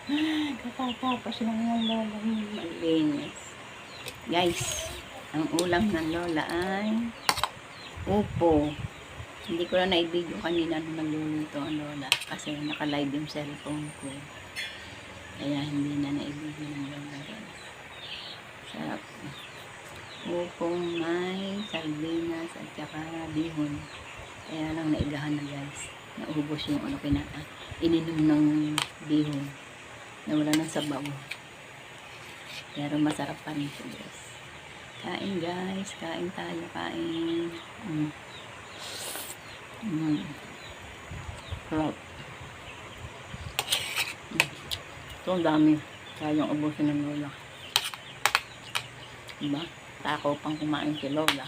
Katatapos lang yan, lola. Malinis. Guys, ang ulam ng lola ay upo. Hindi ko na na-video kanina nung nagluluto ang lola kasi naka-live yung cellphone ko. Kaya hindi na na-video ng lola, guys. Sarap. Upong may sardinas at saka bihon. Kaya lang naigahan na, guys. Naubos yung ininom ng bihon. Nawala ng sabaw. Pero masarap pa rin ito, guys. Kain, guys. Kain tayo. Kain. Sarap. Ito ang dami. Kayang ubusin ng lola. Diba? Takaw pang kumain si lola.